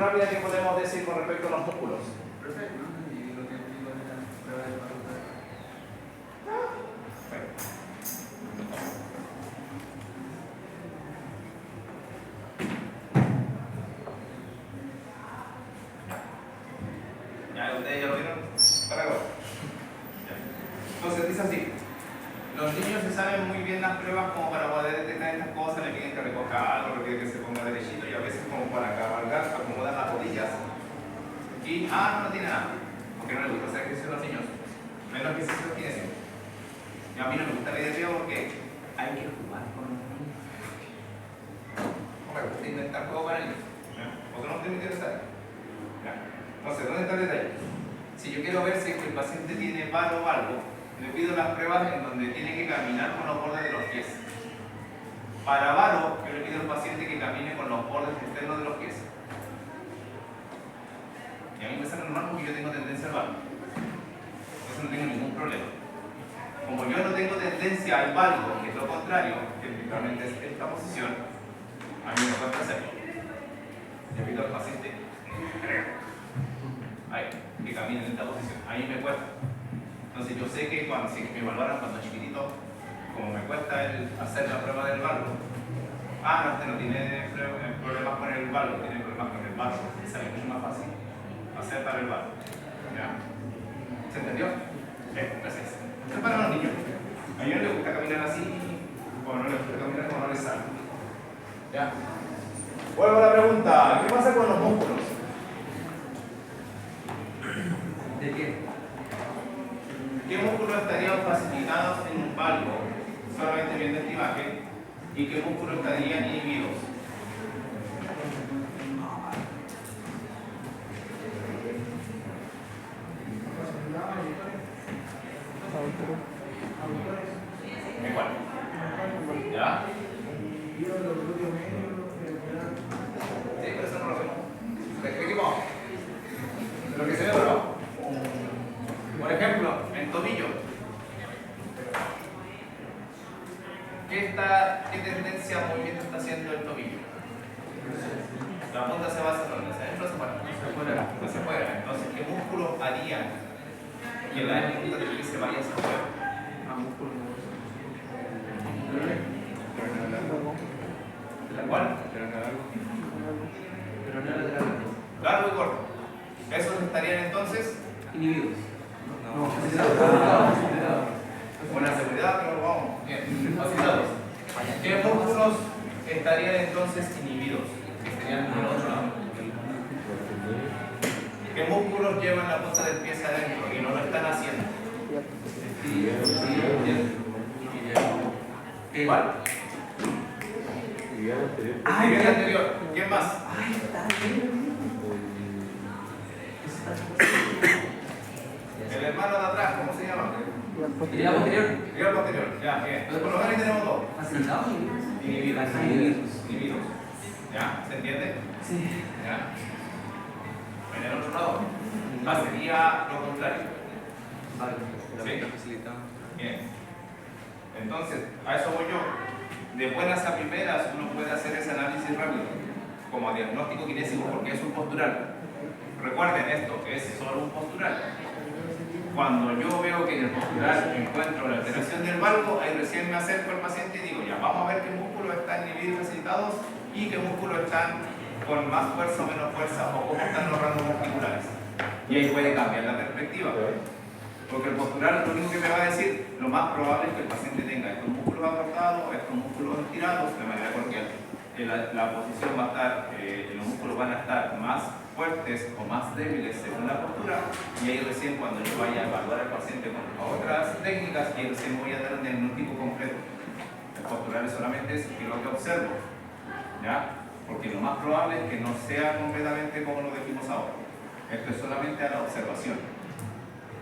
rápida que podemos decir con respecto a los músculos. Perfecto, ¿no? Y lo que digo es la prueba de facultad. Ya, ustedes ya lo vieron. Para acá. Entonces dice así. Los niños se saben muy bien las pruebas como para poder detectar estas cosas, le piden que recoja algo, le piden que se ponga derechito y a veces como para cabalgar, acomodan las rodillas. Y, no tiene nada, porque no le gusta hacer ejercicio a los niños, menos que se sostiene. Y a mí no me gusta la idea porque hay que jugar con los niños. No me gusta inventar juegos para ellos, porque no estoy muy interesado. Entonces, ¿dónde está el detalle? Si yo quiero ver si el paciente tiene paro o algo, le pido las pruebas en donde tiene que caminar con los bordes de los pies. Para varo, yo le pido al paciente que camine con los bordes externos de los pies. Y a mí me sale normal porque yo tengo tendencia al valgo. Entonces no tengo ningún problema. Como yo no tengo tendencia al valgo, que es lo contrario, que principalmente es esta posición, a mí me cuesta hacerlo. Le pido al paciente que camine en esta posición. A mí me cuesta. Entonces yo sé que cuando si me evaluaron cuando chiquitito, como me cuesta hacer la prueba del valgo, este no tiene problemas con el valgo, tiene problemas con el valgo, me sale mucho más fácil hacer para el valgo. ¿Ya? ¿Se entendió? Gracias. Esto es para los niños. A ellos no les gusta caminar así, o no les gusta caminar como no les sale. ¿Ya? Vuelvo a la pregunta, ¿qué pasa con los músculos? ¿De qué? ¿Qué músculos estarían facilitados en un valgo, solamente viendo esta imagen, y qué músculos estarían inhibidos? ¿En cuál? ¿Ya? Sí, pero eso no lo vemos. Repetimos. Lo que se ve, bro. Por ejemplo, el tobillo. ¿Qué tendencia a movimiento está haciendo el tobillo? La punta se va hacia dónde, hacia adentro o hacia afuera. Hacia afuera. Entonces, ¿qué músculos harían que la punta del pie se vaya hacia afuera? ¿Cuál? Largo y corto. ¿Esos estarían entonces? Inhibidos. No, con la seguridad, pero vamos, bien, facilitados. ¿Qué músculos estarían entonces inhibidos? Que serían por el otro lado. ¿Qué músculos llevan la punta del pie hacia adentro y no lo están haciendo? ¿Cuál? El anterior. ¿Quién más? El hermano de atrás, ¿cómo se llama? ¿Idea posterior? Iliar posterior, ya, bien. Entonces, por lo menos tenemos dos. ¿Facilitados? Inhibidos. ¿Ya? ¿Se entiende? Sí. ¿Ya? En el otro lado, sería lo contrario. Vale. ¿Sí? Bien. Entonces, a eso voy yo. De buenas a primeras, uno puede hacer ese análisis rápido, como diagnóstico kinésico, porque es un postural. Recuerden esto, es solo un postural. Cuando yo veo que en el postural encuentro la alteración del valgo, ahí recién me acerco al paciente y digo, ya, vamos a ver qué músculos están inhibidos y facilitados y qué músculos están con más fuerza o menos fuerza, o cómo están los rangos musculares. Y ahí puede cambiar la perspectiva. Porque el postural lo único que me va a decir, lo más probable es que el paciente tenga estos músculos acortados, estos músculos estirados de manera cordial. La posición va a estar, los músculos van a estar más fuertes o más débiles según la postura, y ahí recién cuando yo vaya a evaluar al paciente con otras técnicas, ahí recién voy a dar un diagnóstico completo. El postural solamente es lo que observo, ¿ya? Porque lo más probable es que no sea completamente como lo dijimos ahora. Esto es solamente a la observación,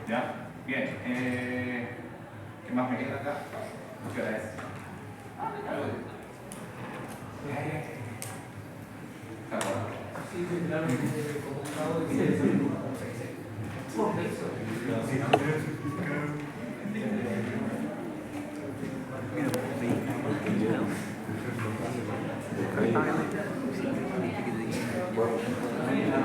¿ya? Bien, ¿qué más me queda acá? ¿Qué hora es? ¿Está bueno? Sí, claro, convocado y Bueno.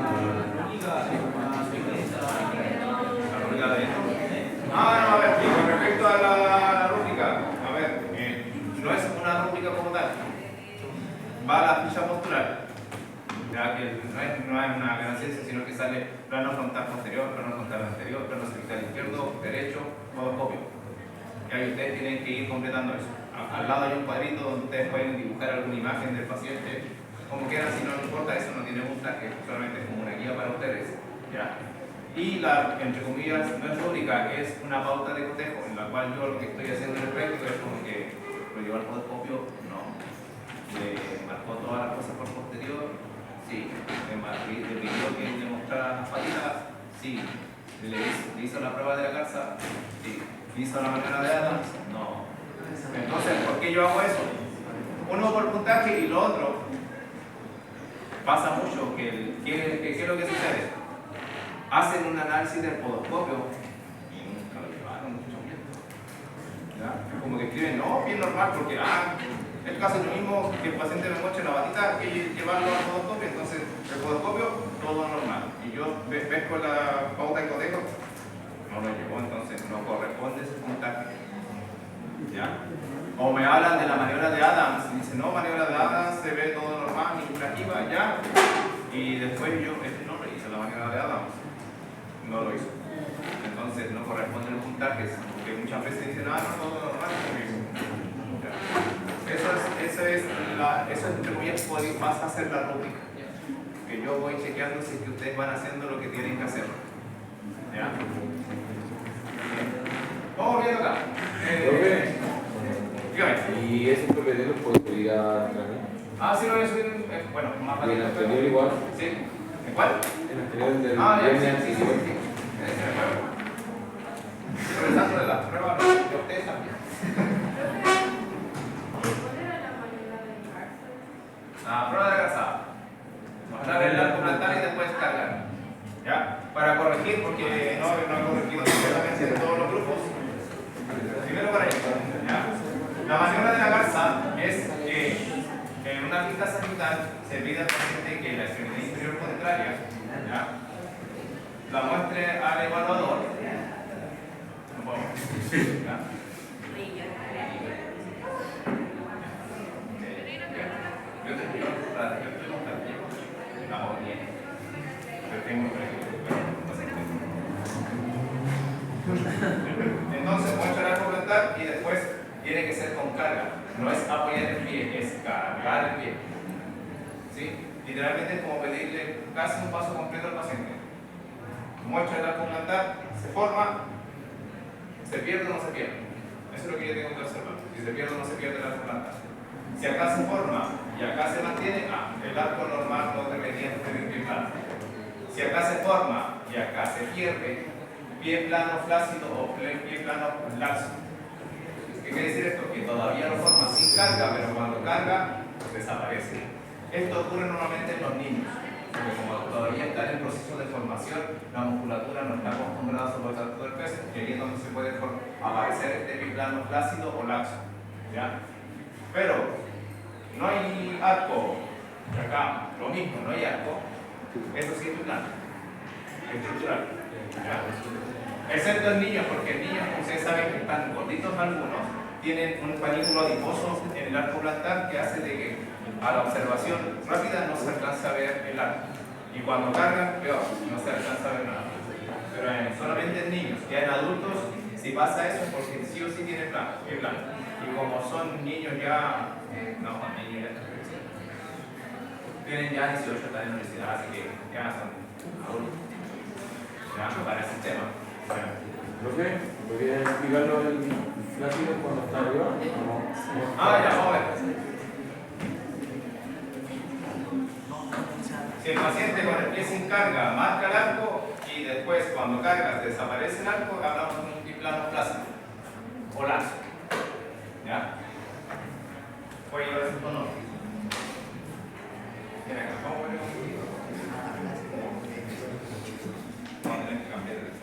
sale plano frontal posterior, plano frontal anterior, plano cervical izquierdo, derecho, podoscopio. Y ahí ustedes tienen que ir completando eso. Al lado hay un cuadrito donde ustedes pueden dibujar alguna imagen del paciente, como quieran, si no importa, eso no tiene puntaje, solamente es como una guía para ustedes. ¿Ya? Y la, entre comillas, no es rúbrica, es una pauta de cotejo, en la cual yo lo que estoy haciendo en el práctico es como que lo llevo al podoscopio, no. Le marcó todas las cosas por posterior, sí. Le pidió que le mostrara las patitas, sí. Le hizo la prueba de la calza, sí. Le hizo la manera de Adams, no. Entonces, ¿por qué yo hago eso? Uno por puntaje y lo otro. Pasa mucho que ¿qué es lo que sucede? Hacen un análisis del podoscopio y nunca lo llevaron mucho tiempo. Como que escriben, no, bien normal, porque el caso es lo mismo que el paciente me muestre la batita que llevarlo al podoscopio, entonces el podoscopio, todo normal. Y yo pesco la pauta de cotejo, no lo llevó, entonces no corresponde ese puntaje. ¿Ya? O me hablan de la maniobra de Adams y dicen, no, maniobra de Adams se ve todo normal, inflativa, ya. Y después yo, no lo hice la maniobra de Adams. No lo hizo. Entonces no corresponde el puntaje, porque muchas veces dicen, no, todo normal, eso es entre comillas pasa a ser la rúbrica. Que yo voy chequeando si es que ustedes van haciendo lo que tienen que hacer. ¿Ya? Vamos viendo acá. ¿Y ese PPT lo puedo subir a Internet? Sí, lo voy a subir, bueno, más ¿Y para en el anterior igual? Sí. ¿En cuál? En el anterior del Sí. Pero el dato de la prueba no, de ustedes también. La prueba de calzada. Mostrar el arco plantar y después cargar. ¿Ya? Para corregir, porque no he corregido completamente en todos los grupos. Primero para ello. ¿Ya? La maniobra de la garza es que en una pista sagital se pide al paciente que la extremidad inferior contraria, ¿ya?, la muestre al evaluador. ¿Ya? Yo te pido, estamos bien. Yo tengo entonces muestra el arco plantar y después tiene que ser con carga. No es apoyar el pie, es cargar el pie. ¿Sí? Literalmente es como pedirle casi un paso completo al paciente. Muestra el arco plantar, se forma, se pierde o no se pierde. Eso es lo que yo tengo que observar. Si se pierde o no se pierde el arco plantar. Si acá se forma y acá se mantiene, el arco normal no debería tener pie plano. Si acá se forma y acá se pierde, pie plano flácido o pie plano laxo. ¿Qué quiere decir esto? Que todavía lo forma sin carga, pero cuando carga, desaparece. Esto ocurre normalmente en los niños, porque como todavía está en el proceso de formación, la musculatura no está acostumbrada a soportar todo el peso, y ahí es donde se puede aparecer este pie plano flácido o laxo. ¿Ya? Pero no hay arco, acá lo mismo, no hay arco, eso sí es plano, estructural. ¿Ya? Excepto en niños, porque en niños, como ustedes saben que están gorditos algunos, tienen un panículo adiposo en el arco plantar que hace de que a la observación rápida no se alcanza a ver el arco. Y cuando cargan, peor, no se alcanza a ver nada. Pero solamente en niños. Ya en adultos, si pasa eso, porque sí o sí tiene plano. Y como son niños ya, niños ya tienen ya 18, están en la universidad, así que ya son adultos. Ya, para el sistema. Profe, ¿podría explicarlo del flácido cuando está arriba? Ya, vamos a ver. Si el paciente con el pie sin carga marca el arco y después cuando cargas desaparece el arco, hablamos de un biplano flácido o laxo. ¿Ya? Voy a llevar ese tono. Mira acá, vamos a ver un poquito. Vamos a tener que cambiar el tono.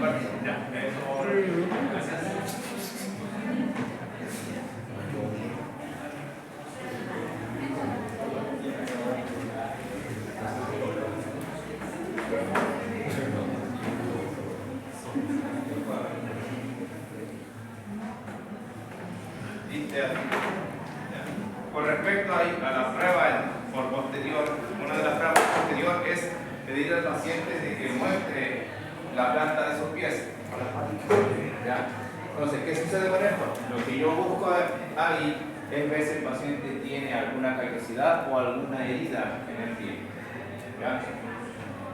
partido. Ya, eso. Gracias. Con respecto a la prueba por posterior, una de las pruebas posterior es pedir al paciente de que muestre la planta de sus pies. ¿Ya? Entonces, ¿qué sucede con esto? Lo que yo busco ahí es ver si el paciente tiene alguna callosidad o alguna herida en el pie. ¿Ya?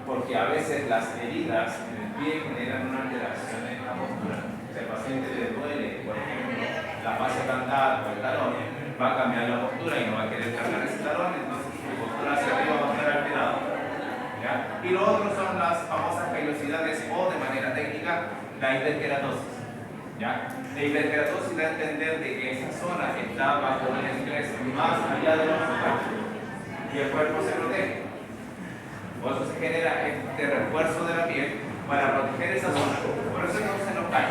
Porque a veces las heridas en el pie generan una alteración en la postura. Si al paciente le duele, por ejemplo, la fascia plantar o el talón, va a cambiar la postura y no va a querer cargar ese talón, entonces su postura hacia arriba va a estar alterada. ¿Ya? Y lo otro son las famosas callosidades o, de manera técnica, la hiperkeratosis. ¿Ya? La hiperkeratosis da a entender de que esa zona está bajo un estrés más allá de lo normal y el cuerpo se protege. Por eso se genera este refuerzo de la piel para proteger esa zona. Por eso no se nos cae.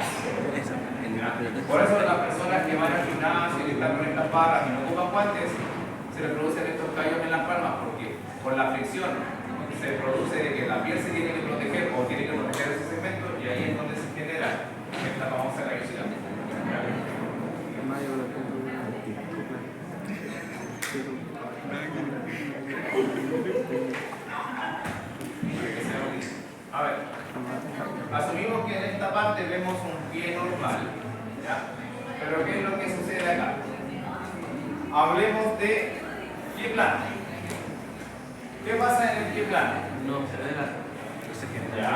Por eso las personas que van al gimnasio y están con estas barras y no ocupan guantes, se les producen estos callos en las palmas porque por la fricción se produce de que la piel se tiene que proteger o tiene que proteger ese segmento y ahí es donde se genera esta famosa callosidad. A ver, asumimos que en esta parte vemos un pie normal, ¿ya? Pero ¿qué es lo que sucede acá? Hablemos de pie plano. ¿Qué pasa en el pie plano? No se ve la. ¿Ya?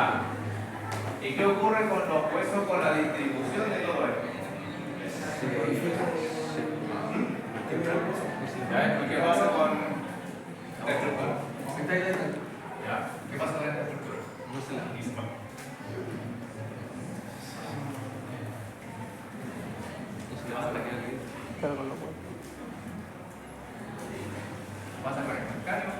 ¿Y qué ocurre con los huesos, con la distribución de todo esto? ¿Ya? ¿Y qué pasa con la estructura? ¿Ya? ¿Qué pasa con esta estructura? No se la. ¿Pasa con el calcáneo?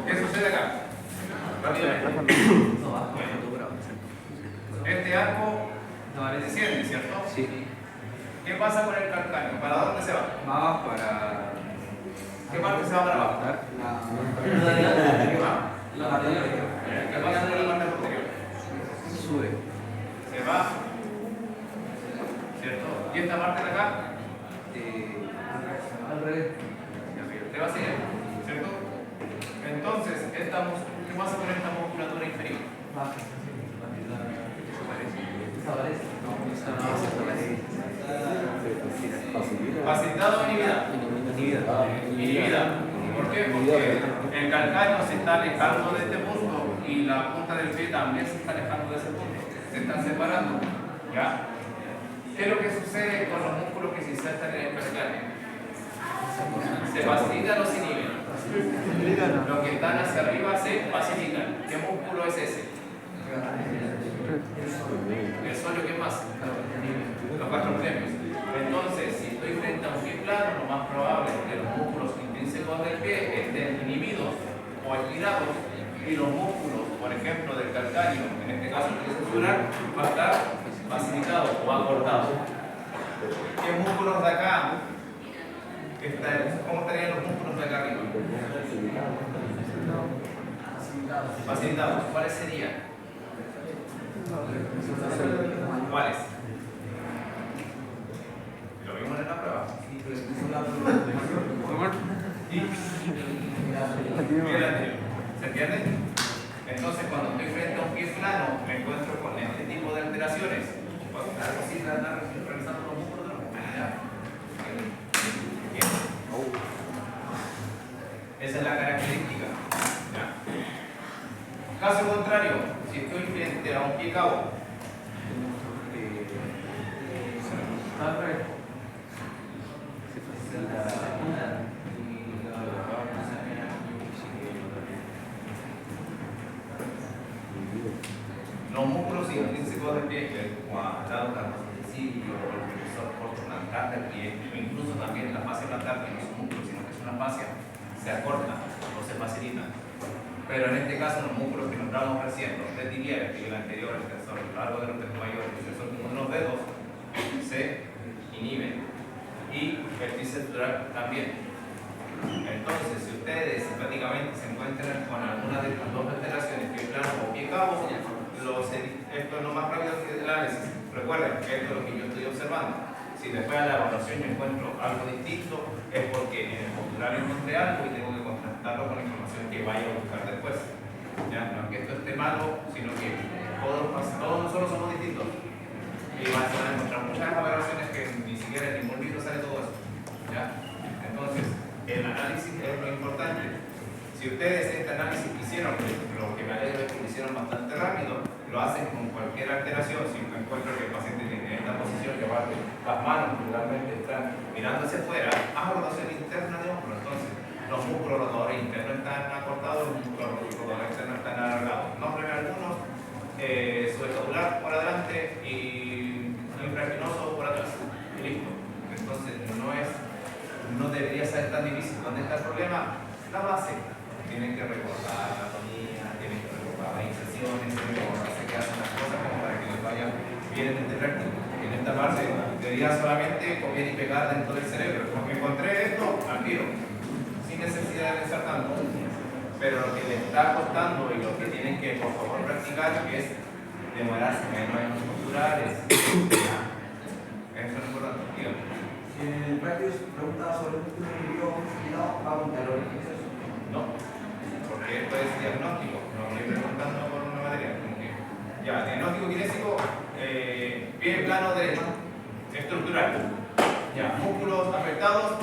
¿Qué sucede acá? Rápidamente. Este arco desciende, ¿cierto? Sí. ¿Qué pasa con el calcáneo? ¿Para dónde se va? Va para. ¿Qué parte se va para abajo? ¿Qué va? La anterior. ¿Qué pasa con la parte posterior? Sube. Se va, ¿cierto? ¿Y esta parte de acá? Al revés. Te va a seguir, ¿cierto? Entonces, ¿qué pasa con esta musculatura inferior? Baja. Desaparece. ¿Facilitado o inhibida? Inhibida. ¿Por qué? Porque el calcáneo se está alejando de este punto y la punta del pie también se está alejando de ese punto. Se están separando. ¿Ya? ¿Qué es lo que sucede con los músculos que se insertan en el calcáneo? ¿Se facilitan o se inhiben? Los que están hacia arriba se facilitan. ¿Qué músculo es ese? El suelo, ¿qué más? Los gastrocnemios. Entonces, si estoy frente a un pie plano, lo más probable es que los músculos intrínsecos del pie estén inhibidos o estirados y los músculos, por ejemplo, del calcáneo, en este caso el celular, va a estar facilitado o acortado. ¿Qué músculos de acá? ¿Cómo estarían los músculos de acá arriba? Facilitados. ¿Cuáles serían? ¿Cuáles? Lo vimos en la prueba. ¿Y? ¿Se entiende? Entonces, cuando estoy frente a un pie plano, me encuentro con este tipo de alteraciones. Algo así, revisando los músculos de la movilidad. Esa es la característica. ¿Ya? Caso contrario, si estoy frente a un pie cabo, Los músculos intrínsecos del pie, que cuadrado, carpocilio, el profesor corto plantar del pie, o incluso también la fascia plantar, que no son músculos, sino que es una fascia, se acortan o se facilitan. Pero en este caso, los músculos que nombramos recién, los retiliares, que el anterior, el tensor, el largo del dedo mayor, el tensor de los dedos, se inhiben. Y el bíceps también. Entonces, si ustedes prácticamente se encuentran con alguna de las dos alteraciones, pie plano o pie cabo, esto es lo más rápido que el análisis. Recuerden que esto es lo que yo estoy observando. Si después de la evaluación yo encuentro algo distinto, es porque en el formulario encontré algo y tengo que contrastarlo con la información que vaya a buscar después. ¿Ya? No es que esto esté malo, sino que todos nosotros somos distintos. Y van a encontrar muchas aberraciones que ni siquiera en ningún libro sale todo eso. ¿Ya? Entonces, el análisis es lo importante. Si ustedes este análisis que hicieron, lo que me alegro es que lo hicieron bastante rápido, lo hacen con cualquier alteración. Si encuentro que el paciente tiene esta posición, que aparte las manos regularmente están mirando hacia afuera, hago rotación interna de hombro. Entonces, los músculos rotadores internos están acortados, los músculos rotadores externos están alargados. Nombren algunos, subescapular por adelante y infraespinoso por atrás. Y listo. Entonces, no debería ser tan difícil. ¿Dónde está el problema? La base. Tienen que recordar la anatomía, tienen que recordar las inserciones, tienen que recordarse que hacen las cosas como para que les vaya bien en este práctico. En esta parte debería solamente copiar y pegar dentro del cerebro. Como que encontré esto, al tiro, sin necesidad de pensar tanto. Pero lo que les está costando y lo que tienen que por favor practicar es demorarse menos en los posturales. Eso es importante. Díganme. El práctico se pregunta sobre el músculo inhibido facilitado a un calor. No, porque esto es diagnóstico, no estoy preguntando por una materia. Ya, diagnóstico kinésico, pie plano derecho, estructural. Ya, músculos afectados,